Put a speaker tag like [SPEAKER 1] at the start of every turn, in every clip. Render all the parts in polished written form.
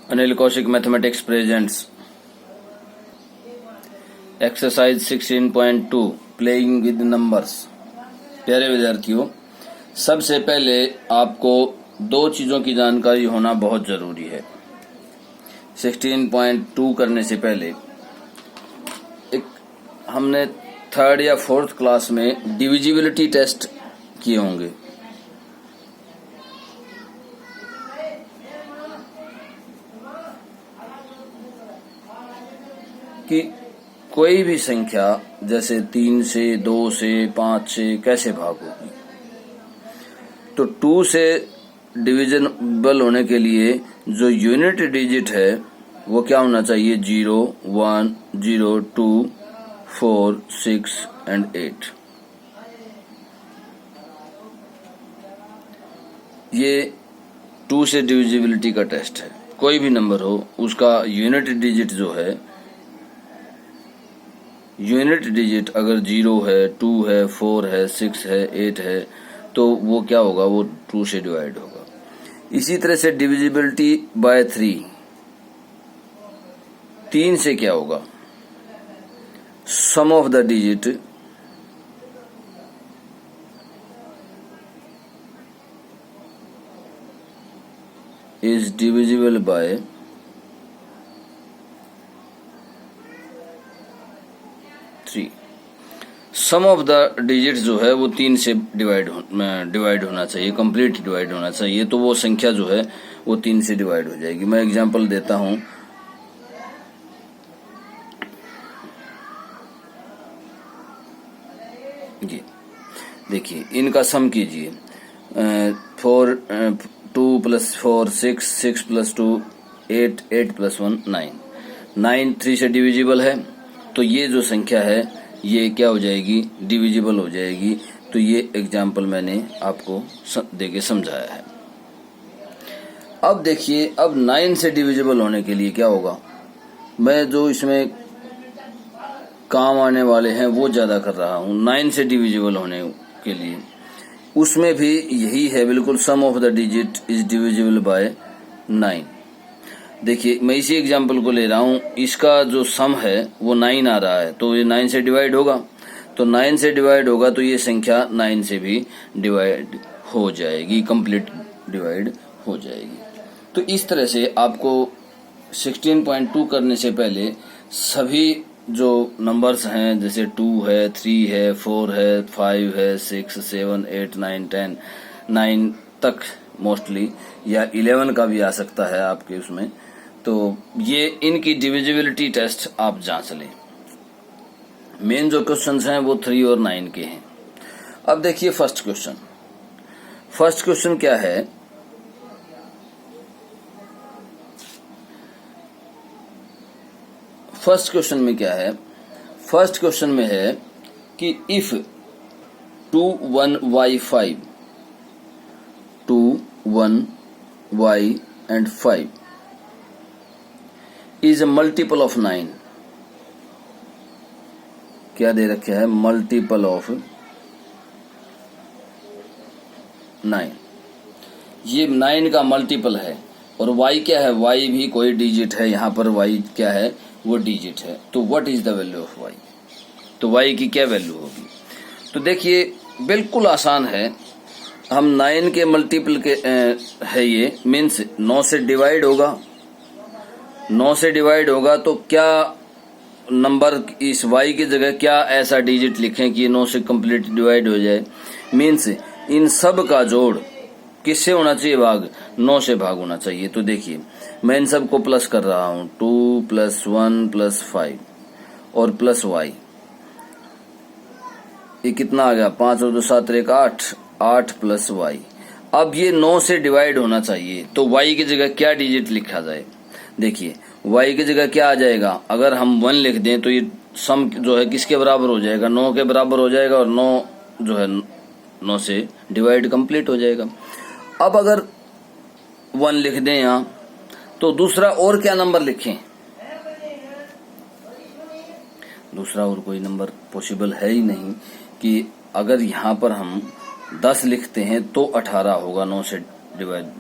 [SPEAKER 1] Anil Kaushik mathematics presents exercise 16.2 playing with numbers. प्यारे विद्यार्थियों, सबसे पहले आपको दो चीजों की जानकारी होना बहुत जरूरी है। 16.2 करने से पहले हमने थर्ड या फोर्थ क्लास में डिविजिबिलिटी टेस्ट किए होंगे। कि कोई भी संख्या जैसे 3 से, 2 से, 5 से कैसे भाग होगी। तो 2 से डिविजिबल होने के लिए जो यूनिट डिजिट है वो क्या होना चाहिए? 0, 1, 0, 2, 4, 6 एंड 8। ये 2 से डिविजिबिलिटी का टेस्ट है। कोई भी नंबर हो उसका यूनिट डिजिट जो है, यूनिट डिजिट अगर 0 है, 2 है, 4 है, 6 है, 8 है तो वो क्या होगा? वो 2 से डिवाइड होगा। इसी तरह से डिविजिबिलिटी बाय 3 से क्या होगा? Sum of the digit is divisible by sum of the digit जो है वो 3 से डिवाइड होना चाहिए, कंप्लीट डिवाइड होना चाहिए। तो वो संख्या जो है वो 3 से डिवाइड हो जाएगी। मैं एग्जांपल देता हूं। जी देखिए, इनका सम कीजिए। 2 + 4 6, 6 + 2 8, 8 + 1 9, 9 3 से डिविजिबल है। तो ये जो संख्या है ये क्या हो जाएगी? डिविजिबल हो जाएगी। तो ये एग्जाम्पल मैंने आपको देके समझाया है। अब देखिए, अब 9 से डिविजिबल होने के लिए क्या होगा? मैं जो इसमें काम आने वाले हैं वो ज्यादा कर रहा हूं। 9 से डिविजिबल होने के लिए उसमें भी यही है बिल्कुल, sum of the digit is divisible by 9। देखिए, मैं इसी एग्जाम्पल को ले रहा हूं। इसका जो सम है वो 9 आ रहा है, तो ये 9 से डिवाइड होगा। तो 9 से डिवाइड होगा तो ये संख्या 9 से भी डिवाइड हो जाएगी, कंप्लीट डिवाइड हो जाएगी। तो इस तरह से आपको 16.2 करने से पहले सभी जो नंबर्स हैं, जैसे 2 है, 3 है, 4 है, 5 है, 6, 7, 8, 9, 10, 9 तक मोस्टली, या 11 का भी आ सकता है आपके उसमें। तो ये इनकी डिविजिबिलिटी टेस्ट आप जांच लें। मेन जो क्वेश्चंस हैं वो 3 और 9 के हैं। अब देखिए फर्स्ट क्वेश्चन क्या है? फर्स्ट क्वेश्चन में क्या है? फर्स्ट क्वेश्चन में है कि if 2 1 y 5, 2 1 y and 5 is a multiple of 9। क्या दे रखे है? Multiple of 9। ये 9 का मल्टीपल है। और y क्या है? y भी कोई डिजिट है। यहां पर y क्या है? वो डिजिट है। तो what is the value of y? तो y की क्या वैल्यू होगी? तो देखिए, बिल्कुल आसान है। हम 9 के मल्टीपल के है, ये मीन्स 9 से डिवाइड होगा। 9 से डिवाइड होगा तो क्या नंबर इस y की जगह क्या ऐसा डिजिट लिखें कि ये 9 से कंप्लीट डिवाइड हो जाए? मीन्स इन सब का जोड़ किससे होना चाहिए? भाग 9 से भाग होना चाहिए। तो देखिए, मैं इन सब को प्लस कर रहा हूं। 2 + 1 + 5 और प्लस y। ये कितना आ गया? 5 और 2 7 1 8, 8 + y। अब ये 9 से डिवाइड होना चाहिए। तो y की जगह क्या डिजिट लिखा जाए? देखिए, y की जगह क्या आ जाएगा? अगर हम 1 लिख दें तो ये सम जो है किसके बराबर हो जाएगा? 9 के बराबर हो जाएगा। और 9 जो है 9 से डिवाइड कंप्लीट हो जाएगा। अब अगर 1 लिख दें यहां, तो दूसरा और क्या नंबर लिखें? दूसरा और कोई नंबर पॉसिबल है ही नहीं। कि अगर यहां पर हम 10 लिखते हैं तो 18 होगा 9 से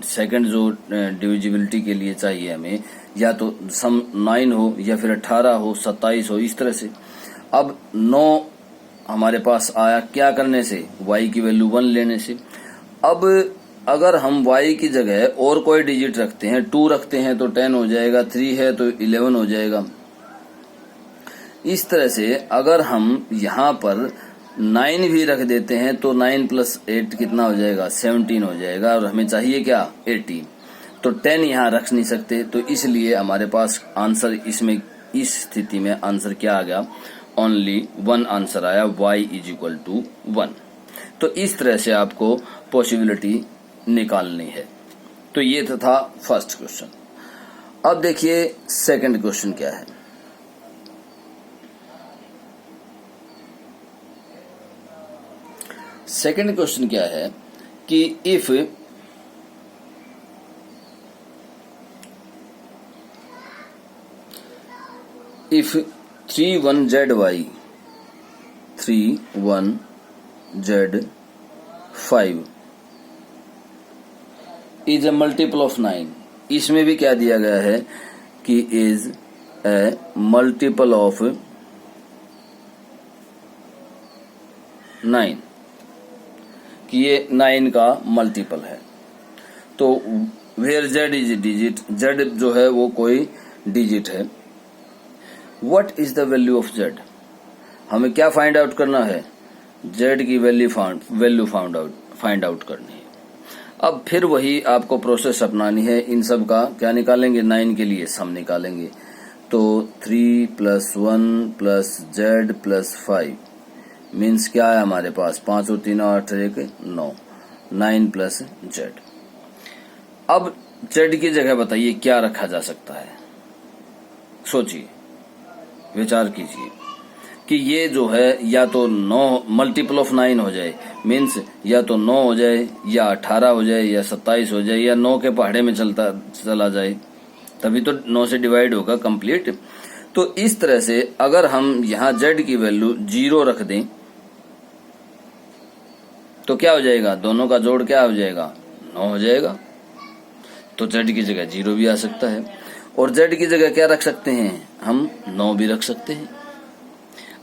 [SPEAKER 1] सेकंड जो डिविजिबिलिटी के लिए चाहिए हमें, या तो सम 9 हो या फिर 18 हो, 27 हो, इस तरह से। अब 9 हमारे पास आया क्या करने से, y की वैल्यू 1 लेने से। अब अगर हम y की जगह और कोई डिजिट रखते हैं, 2 रखते हैं तो 10 हो जाएगा, 3 है तो 11 हो जाएगा। इस तरह से अगर हम यहाँ पर 9 भी रख देते हैं तो 9 + 8 कितना हो जाएगा, 17 हो जाएगा, और हमें चाहिए क्या, 18। तो 10 यहाँ रख नहीं सकते, तो इसलिए हमारे पास आंसर इसमें, इस स्थिति में आंसर क्या आ गया, ओनली 1 आंसर आया, y = 1। तो इस तरह से आपको पॉसिबिलिटी निकालनी है। तो ये था फर्स्ट क्वेश्चन। अब देखिए सेकंड क्वेश्चन क्या है। सेकंड क्वेश्चन क्या है कि if if 31zy 31z5 is a multiple of 9, इसमें भी क्या दिया गया है कि is a multiple of 9, कि ये 9 का मल्टीपल है। तो where z is digit, z जो है वो कोई डिजिट है। What is the value of z, हमें क्या फाइंड आउट करना है, z की वैल्यू फाइंड आउट करनी है। अब फिर वही आपको प्रोसेस अपनानी है, इन सब का क्या निकालेंगे, 9 के लिए सम निकालेंगे। तो 3 + 1 + z + 5 मीन्स क्या है हमारे पास, 5 और 3 8 1 9, 9 + z। अब z की जगह बताइए क्या रखा जा सकता है, सोचिए, विचार कीजिए कि ये जो है या तो 9 मल्टीपल ऑफ 9 हो जाए, मीन्स या तो 9 हो जाए या 18 हो जाए या 27 हो जाए या 9 के पहाड़े में चला जाए, तभी तो 9 से डिवाइड होगा कंप्लीट। तो इस तरह से अगर हम यहाँ z की वैल्यू 0 रख दें तो क्या हो जाएगा, दोनों का जोड़ क्या हो जाएगा, 9 हो जाएगा। तो z की जगह 0 भी आ सकता है, और z की जगह क्या रख सकते हैं, हम 9 भी रख सकते हैं।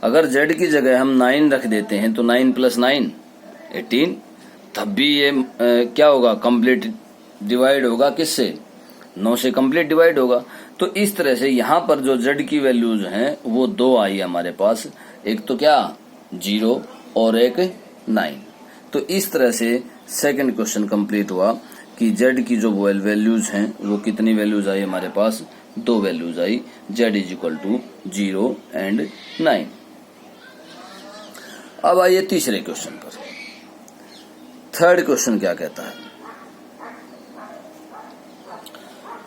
[SPEAKER 1] अगर z की जगह हम 9 रख देते हैं तो 9 + 9 18, तब भी ये क्या होगा, कंप्लीट डिवाइड होगा, किससे, 9 से कंप्लीट डिवाइड होगा। तो इस तरह से यहाँ पर जो z की वैल्यूज हैं वो 2 आई हमारे पास, एक तो क्या 0 और एक 9। तो इस तरह से सेकंड क्वेश्चन कंप्लीट हुआ कि z की जो वैल्यूज हैं वो कितनी वैल्यूज आई हमारे पास, 2 वैल्यूज आई, z = 0 और 9। अब आइए तीसरे क्वेश्चन पर। थर्ड क्वेश्चन क्या कहता है,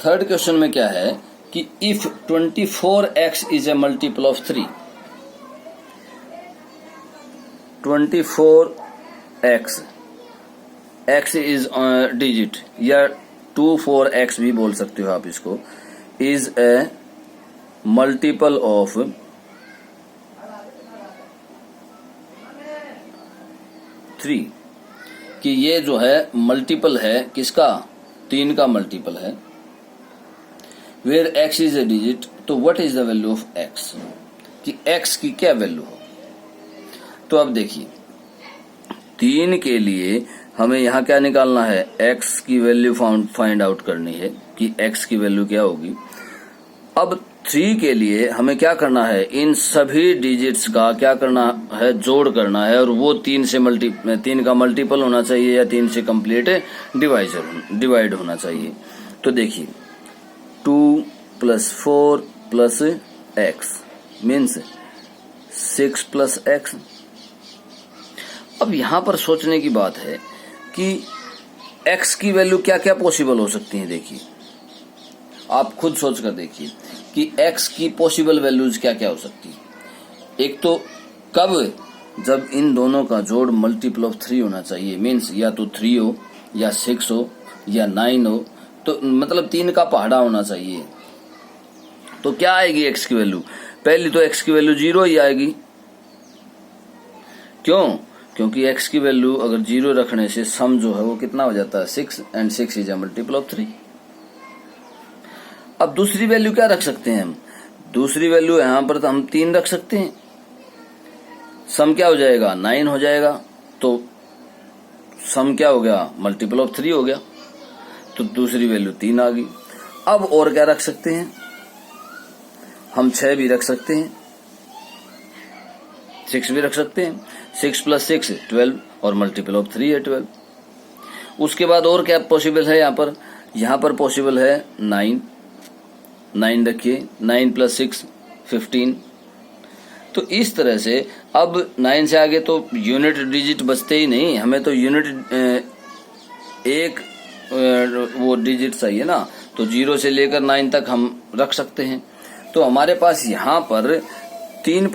[SPEAKER 1] थर्ड क्वेश्चन में क्या है कि if 24x is a multiple of 3, 24x, x is digit या 24x भी बोल सकते हो आप इसको, इज ए मल्टीपल ऑफ 3, कि ये जो है मल्टीपल है किसका, 3 का मल्टीपल है। Where x is a digit, तो what is the value of x, कि x की क्या वैल्यू हो। तो अब देखिए 3 के लिए हमें यहाँ क्या निकालना है, x की वैल्यू फाइंड आउट करनी है कि x की वैल्यू क्या होगी। अब 3 के लिए हमें क्या करना है, इन सभी डिजिट्स का क्या करना है, जोड़ करना है, और वो 3 का मल्टीपल होना चाहिए या 3 से कंप्लीट डिवाइड होना चाहिए। तो देखिए 2 + 4 + x मीन्स 6 + x। अब यहां पर सोचने की बात है कि x की वैल्यू क्या क्या पॉसिबल हो सकती है। देखिए आप खुद सोच कर देखिए कि x की पॉसिबल वैल्यूज क्या क्या हो सकती है। एक तो कब, जब इन दोनों का जोड़ मल्टीपल ऑफ 3 होना चाहिए, मीन्स या तो 3 हो या 6 हो या 9 हो, तो मतलब 3 का पहाड़ा होना चाहिए। तो क्या आएगी x की वैल्यू, पहली तो x की वैल्यू 0 ही आएगी। क्यों, क्योंकि x की वैल्यू अगर 0 रखने से सम जो है वो कितना हो जाता है 6 and 6 is a multiple of 3। अब दूसरी वैल्यू क्या रख सकते हैं हम? दूसरी वैल्यू यहां पर तो हम 3 रख सकते हैं। सम क्या हो जाएगा 9 हो जाएगा, तो सम क्या हो गया मल्टीपल ऑफ 3 हो गया, तो दूसरी वैल्यू 3 आ गई। अब और क्या रख सकते हैं हम? 6 भी रख सकते हैं, 6 भी रख सकते हैं। 6 + 6 12 और मल्टीपल ऑफ 3 है 12। उसके बाद और क्या पॉसिबल है यहाँ पर पॉसिबल है 9 रखिए, 9 + 6 15। तो इस तरह से अब 9 से आगे तो यूनिट डिजिट बचते ही नहीं, हमें तो यूनिट एक वो डिजिट चाहिए ना, तो 0 से लेकर 9 तक हम रख सकते हैं। तो हमारे पास यहाँ पर 4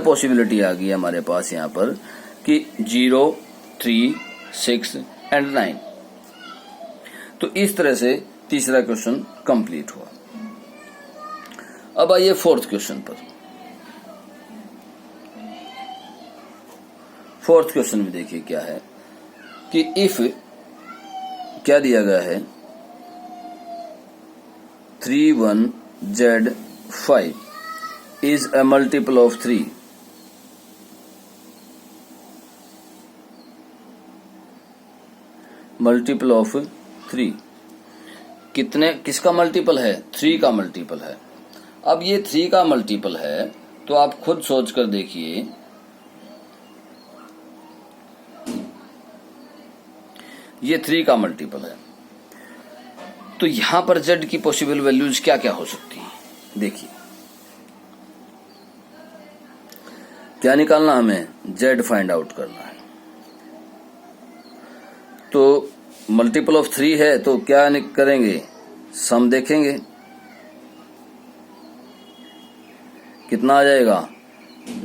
[SPEAKER 1] पॉसिबिलिटी आ गई हमारे पास यहाँ पर कि 0, 3, 6 एंड 9। तो इस तरह से तीसरा क्वेश्चन कंप्लीट हुआ। अब आइए फोर्थ क्वेश्चन पर। फोर्थ क्वेश्चन में देखिए क्या है कि इफ क्या दिया गया है 31Z5 is a multiple of 3, multiple of 3 किसका मल्टीपल है? 3 का मल्टीपल है। अब ये 3 का मल्टीपल है तो आप खुद सोच कर देखिए, ये 3 का मल्टीपल है, तो यहां पर z की पॉसिबल वैल्यूज क्या क्या हो सकती हैं? देखिए क्या निकालना, हमें z फाइंड आउट करना है। तो मल्टीपल ऑफ 3 है तो क्या करेंगे, सम देखेंगे कितना आ जाएगा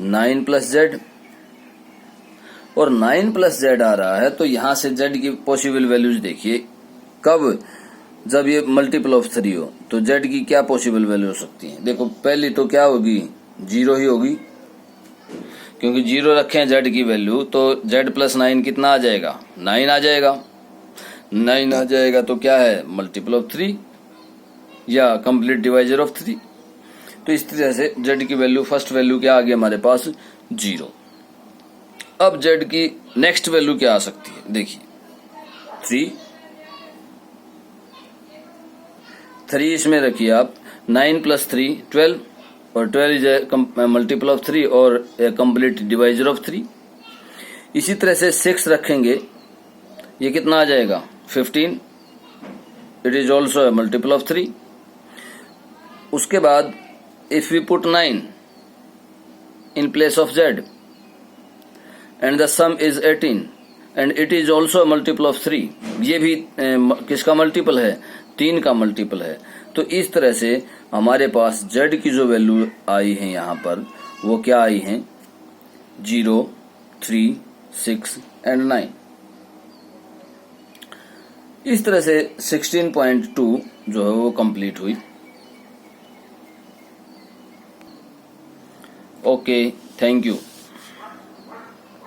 [SPEAKER 1] 9 + z, और 9 + z आ रहा है तो यहां से z की पॉसिबल वैल्यूज देखिए। कब? जब ये मल्टीपल ऑफ 3 हो तो z की क्या पॉसिबल वैल्यू हो सकती है? देखो पहली तो क्या होगी 0 ही होगी, क्योंकि 0 रखें z की वैल्यू तो z + 9 कितना आ जाएगा 9 आ जाएगा। 9 आ जाएगा तो क्या है मल्टीपल ऑफ 3 या कंप्लीट डिवाइजर ऑफ 3। तो इस तरह से z की वैल्यू फर्स्ट वैल्यू क्या आ गई हमारे पास 0। अब z की नेक्स्ट वैल्यू क्या आ सकती है? देखिए 3 इसमें रखिए आप, 9 + 3 12 और 12 इज ए मल्टीपल ऑफ 3 और ए कंप्लीट डिवाइजर ऑफ 3। इसी तरह से 6 रखेंगे, ये कितना आ जाएगा 15, it is also a multiple of 3। उसके बाद if we put 9 in place of z and the sum is 18 and it is also a multiple of 3, ये भी किसका मल्टीपल है 3 का मल्टीपल है। तो इस तरह से हमारे पास z की जो वैल्यू आई है यहाँ पर वो क्या आई है 0, 3, 6 एंड 9। इस तरह से 16.2 जो है वो कंप्लीट हुई। Okay, thank you.